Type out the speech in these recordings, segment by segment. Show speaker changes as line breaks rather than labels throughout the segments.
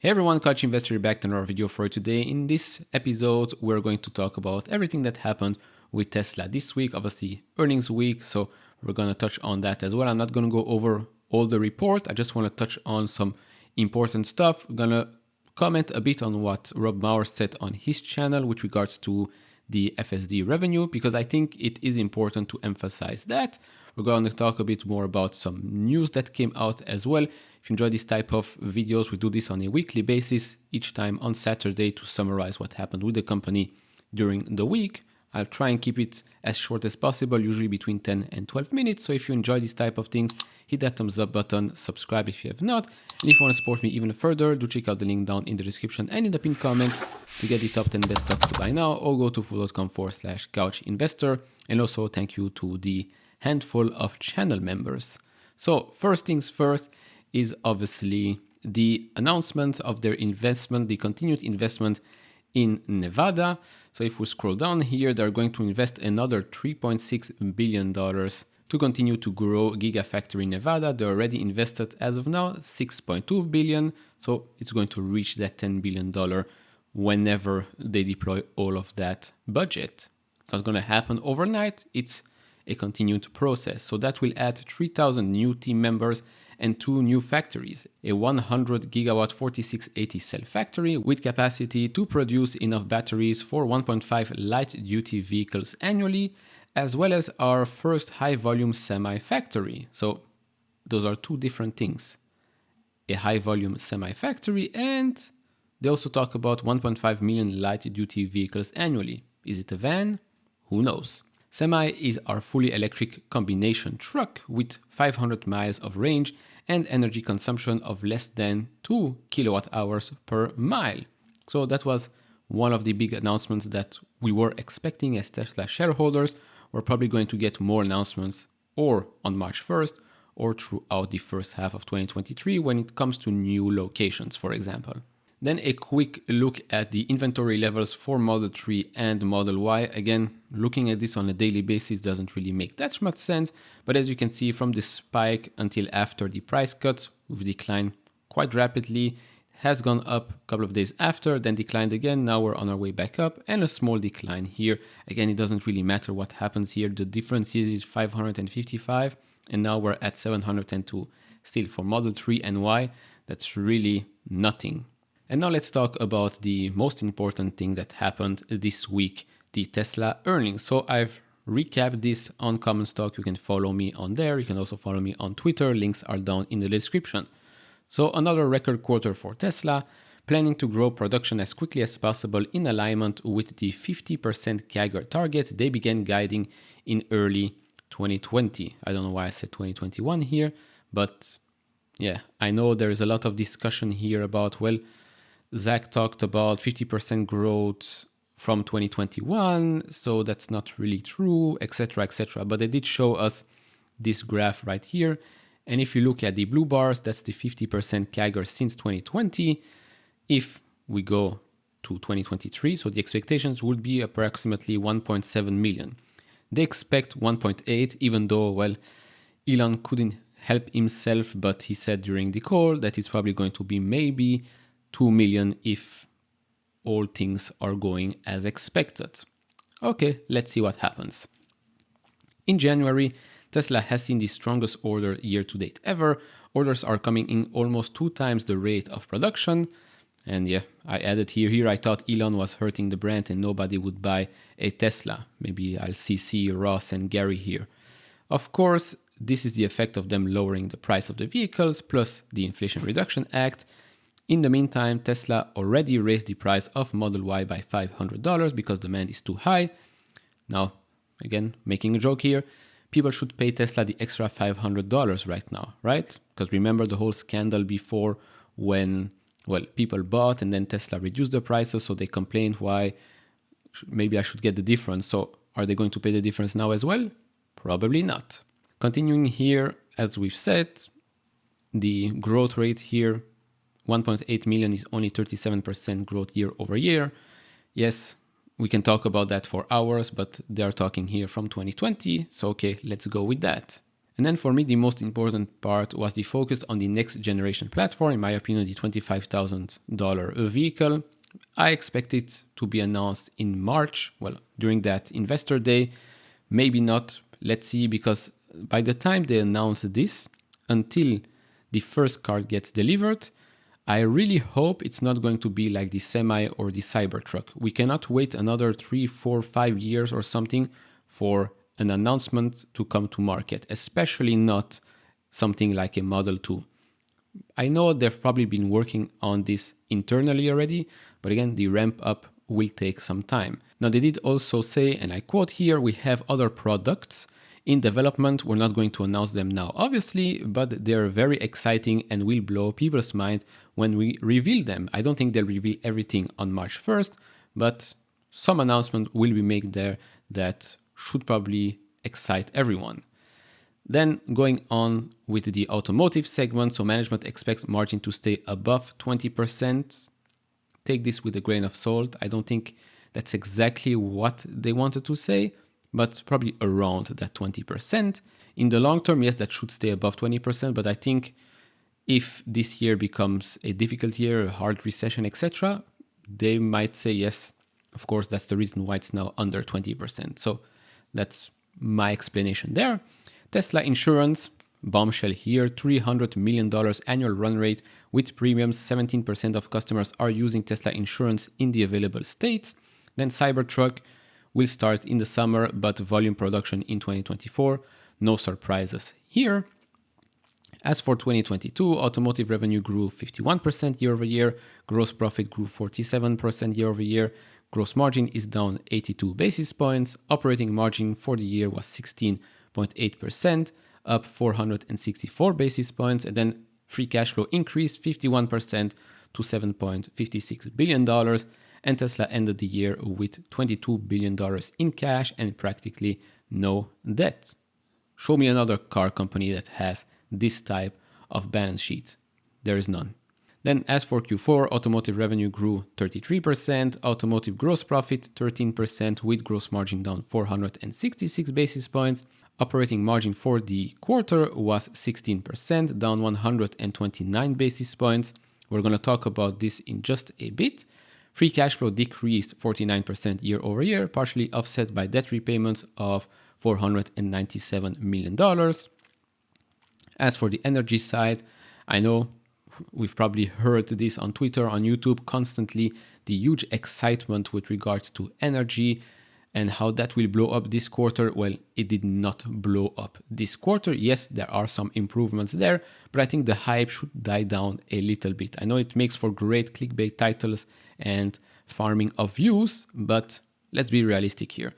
Hey everyone, Coach Investor back to another video for today. In this episode, we're going to talk about everything that happened with Tesla this week, obviously earnings week. So we're going to touch on that as well. I'm not going to go over all the report. I just want to touch on some important stuff. I'm going to comment a bit on what Rob Maurer said on his channel with regards to the FSD revenue, because I think it is important to emphasize that. We're going to talk a bit more about some news that came out as well. If you enjoy this type of videos, we do this on a weekly basis, each time on Saturday, to summarize what happened with the company during the week. I'll try and keep it as short as possible, usually between 10 and 12 minutes. So if you enjoy this type of things, hit that thumbs up button, subscribe if you have not. And if you want to support me even further, do check out the link down in the description and in the pinned comment to get the top 10 best stocks to buy now, or go to fool.com/couchinvestor. And also thank you to the handful of channel members. So first things first is obviously the announcement of their investment, the continued investment in Nevada. So if we scroll down here, they're going to invest another $3.6 billion to continue to grow Gigafactory in Nevada. They already invested, as of now, $6.2 billion. So it's going to reach that $10 billion whenever they deploy all of that budget. It's not going to happen overnight. It's a continued process. So that will add 3,000 new team members and 2 new factories, a 100 gigawatt 4680 cell factory with capacity to produce enough batteries for 1.5 light duty vehicles annually, as well as our first high volume semi factory. So those are 2 different things. A high volume semi factory, and they also talk about 1.5 million light duty vehicles annually. Is it a van? Who knows? Semi is our fully electric combination truck with 500 miles of range and energy consumption of less than 2 kilowatt hours per mile. So that was one of the big announcements that we were expecting as Tesla shareholders. We're probably going to get more announcements or on March 1st or throughout the first half of 2023 when it comes to new locations, for example. Then a quick look at the inventory levels for Model 3 and Model Y. Again, looking at this on a daily basis doesn't really make that much sense, but as you can see from the spike until after the price cut, we've declined quite rapidly, has gone up a couple of days after, then declined again, now we're on our way back up, and a small decline here. Again, it doesn't really matter what happens here, the difference is 555, and now we're at 702. Still, for Model 3 and Y, that's really nothing. And now let's talk about the most important thing that happened this week, the Tesla earnings. So I've recapped this on Common Stock. You can follow me on there. You can also follow me on Twitter. Links are down in the description. So another record quarter for Tesla, planning to grow production as quickly as possible in alignment with the 50% CAGR target they began guiding in early 2020. I don't know why I said 2021 here, but yeah, I know there is a lot of discussion here about, well, Zach talked about 50% growth from 2021, so that's not really true, etc., etc. But they did show us this graph right here. And if you look at the blue bars, that's the 50% CAGR since 2020. If we go to 2023, so the expectations would be approximately 1.7 million. They expect 1.8, even though, well, Elon couldn't help himself, but he said during the call that it's probably going to be maybe 2 million if all things are going as expected. Okay, let's see what happens. In January, Tesla has seen the strongest order year to date ever. Orders are coming in almost 2 times the rate of production. And yeah, I added here I thought Elon was hurting the brand and nobody would buy a Tesla. Maybe I'll CC Ross and Gary here. Of course, this is the effect of them lowering the price of the vehicles plus the Inflation Reduction Act. In the meantime, Tesla already raised the price of Model Y by $500 because demand is too high. Now, again, making a joke here, people should pay Tesla the extra $500 right now, right? Because remember the whole scandal before when, well, people bought and then Tesla reduced the prices, so they complained why maybe I should get the difference. So are they going to pay the difference now as well? Probably not. Continuing here, as we've said, the growth rate here, 1.8 million is only 37% growth year over year. Yes, we can talk about that for hours, but they're talking here from 2020. So, okay, let's go with that. And then for me, the most important part was the focus on the next generation platform. In my opinion, the $25,000 vehicle. I expect it to be announced in March. Well, during that investor day, maybe not. Let's see, because by the time they announce this, until the first car gets delivered, I really hope it's not going to be like the Semi or the Cybertruck. We cannot wait another 3, 4, 5 years or something for an announcement to come to market, especially not something like a Model 2. I know they've probably been working on this internally already, but again, the ramp up will take some time. Now, they did also say, and I quote here, we have other products in development. We're not going to announce them now, obviously, but they're very exciting and will blow people's mind when we reveal them. I don't think they'll reveal everything on March 1st, but some announcement will be made there that should probably excite everyone. Then going on with the automotive segment, so management expects margin to stay above 20%. Take this with a grain of salt. I don't think that's exactly what they wanted to say, but probably around that 20%. In the long term, yes, that should stay above 20%, but I think if this year becomes a difficult year, a hard recession, etc., they might say, yes, of course, that's the reason why it's now under 20%. So that's my explanation there. Tesla insurance, bombshell here, $300 million annual run rate with premiums. 17% of customers are using Tesla insurance in the available states. Then Cybertruck will start in the summer, but volume production in 2024. No surprises here. As for 2022, automotive revenue grew 51% year over year. Gross profit grew 47% year over year. Gross margin is down 82 basis points. Operating margin for the year was 16.8%, up 464 basis points. And then free cash flow increased 51% to $7.56 billion. And Tesla ended the year with $22 billion in cash and practically no debt. Show me another car company that has this type of balance sheet. There is none. Then as for Q4, automotive revenue grew 33%, automotive gross profit 13% with gross margin down 466 basis points. Operating margin for the quarter was 16%, down 129 basis points. We're going to talk about this in just a bit. Free cash flow decreased 49% year over year, partially offset by debt repayments of $497 million. As for the energy side, I know we've probably heard this on Twitter, on YouTube constantly, the huge excitement with regards to energy and how that will blow up this quarter. Well, it did not blow up this quarter. Yes, there are some improvements there, but I think the hype should die down a little bit. I know it makes for great clickbait titles and farming of views, but let's be realistic here.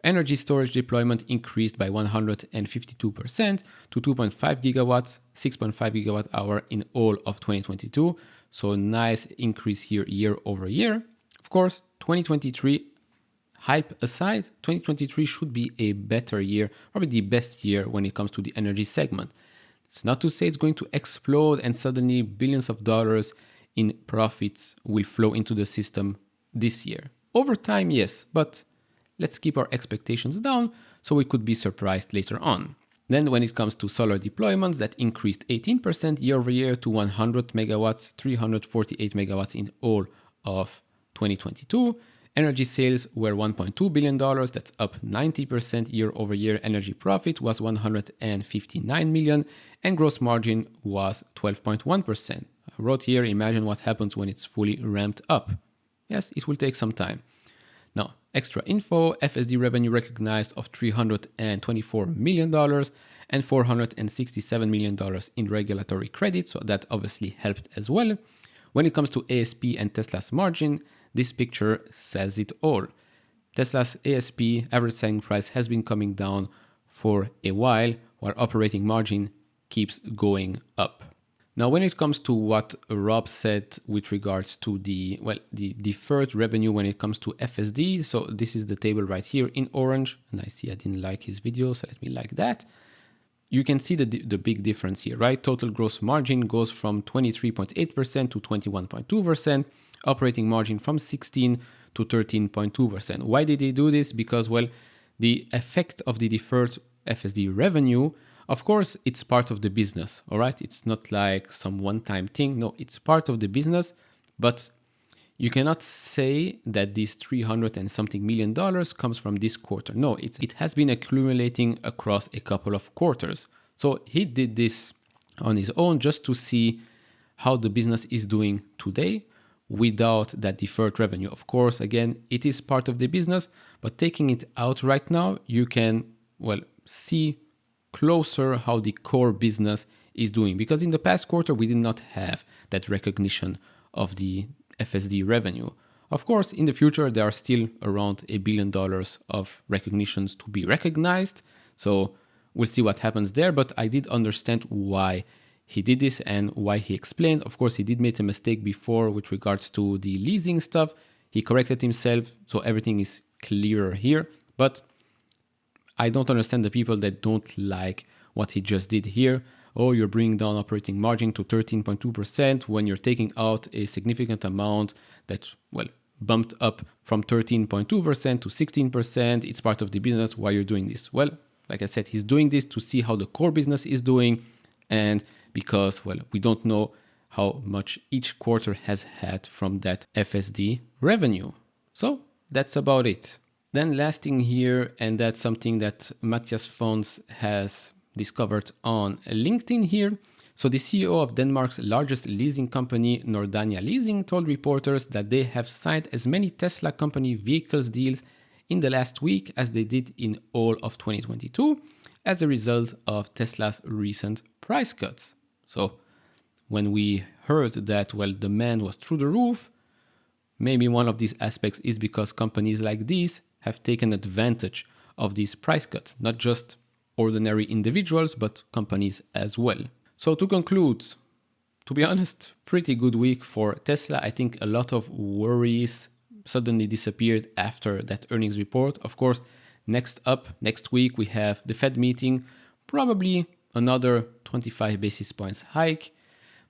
Energy storage deployment increased by 152% to 2.5 gigawatts, 6.5 gigawatt hour in all of 2022. So nice increase here year over year. Of course, 2023, hype aside, 2023 should be a better year, probably the best year when it comes to the energy segment. It's not to say it's going to explode and suddenly billions of dollars in profits will flow into the system this year. Over time, yes, but let's keep our expectations down so we could be surprised later on. Then when it comes to solar deployments, that increased 18% year over year to 100 megawatts, 348 megawatts in all of 2022. Energy sales were $1.2 billion, that's up 90% year over year. Energy profit was $159 million and gross margin was 12.1%. I wrote here, imagine what happens when it's fully ramped up. Yes, it will take some time. Now, extra info, FSD revenue recognized of $324 million and $467 million in regulatory credit, so that obviously helped as well. When it comes to ASP and Tesla's margin, this picture says it all. Tesla's ASP, average selling price, has been coming down for a while operating margin keeps going up. Now, when it comes to what Rob said with regards to the deferred revenue when it comes to FSD, so this is the table right here in orange, and I see I didn't like his video, so let me like that. You can see the big difference here, right? Total gross margin goes from 23.8% to 21.2%, operating margin from 16 to 13.2%. Why did they do this? Because, well, the effect of the deferred FSD revenue Of course, it's part of the business, all right? It's not like some one-time thing. No, it's part of the business, but you cannot say that this 300 and something million dollars comes from this quarter. No, it has been accumulating across a couple of quarters. So he did this on his own just to see how the business is doing today without that deferred revenue. Of course, again, it is part of the business, but taking it out right now, you can, well, see closer how the core business is doing. Because in the past quarter, we did not have that recognition of the FSD revenue. Of course, in the future, there are still around $1 billion of recognitions to be recognized. So we'll see what happens there. But I did understand why he did this and why he explained. Of course, he did make a mistake before with regards to the leasing stuff. He corrected himself, so everything is clearer here. But I don't understand the people that don't like what he just did here. Oh, you're bringing down operating margin to 13.2% when you're taking out a significant amount that, well, bumped up from 13.2% to 16%. It's part of the business. Why you're doing this? Well, like I said, he's doing this to see how the core business is doing. And because, well, we don't know how much each quarter has had from that FSD revenue. So that's about it. Then last thing here, and that's something that Matthias Fons has discovered on LinkedIn here. So the CEO of Denmark's largest leasing company, Nordania Leasing, told reporters that they have signed as many Tesla company vehicles deals in the last week as they did in all of 2022 as a result of Tesla's recent price cuts. So when we heard that, well, demand was through the roof, maybe one of these aspects is because companies like these have taken advantage of these price cuts, not just ordinary individuals, but companies as well. So to conclude, to be honest, pretty good week for Tesla. I think a lot of worries suddenly disappeared after that earnings report. Of course, next week, we have the Fed meeting, probably another 25 basis points hike.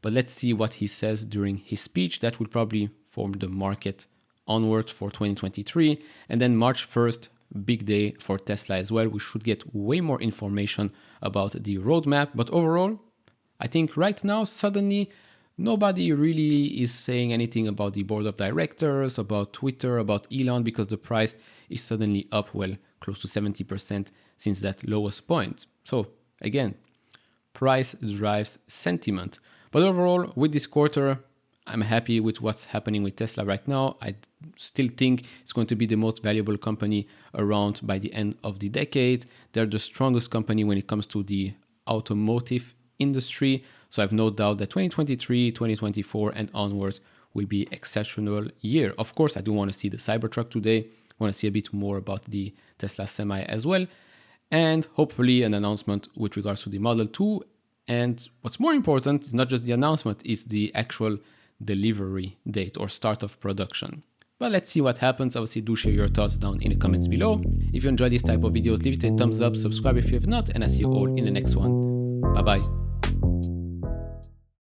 But let's see what he says during his speech. That will probably form the market onwards for 2023. And then March 1st, big day for Tesla as well. We should get way more information about the roadmap. But overall, I think right now, suddenly, nobody really is saying anything about the board of directors, about Twitter, about Elon, because the price is suddenly up, well, close to 70% since that lowest point. So again, price drives sentiment. But overall, with this quarter, I'm happy with what's happening with Tesla right now. I still think it's going to be the most valuable company around by the end of the decade. They're the strongest company when it comes to the automotive industry. So I have no doubt that 2023, 2024 and onwards will be exceptional year. Of course, I do want to see the Cybertruck today. I want to see a bit more about the Tesla Semi as well. And hopefully an announcement with regards to the Model 2. And what's more important is not just the announcement, it's the actual delivery date or start of production. But let's see what happens. Obviously, do share your thoughts down in the comments below. If you enjoy this type of videos, leave it a thumbs up, subscribe if you have not, and I see you all in the next one. Bye-bye.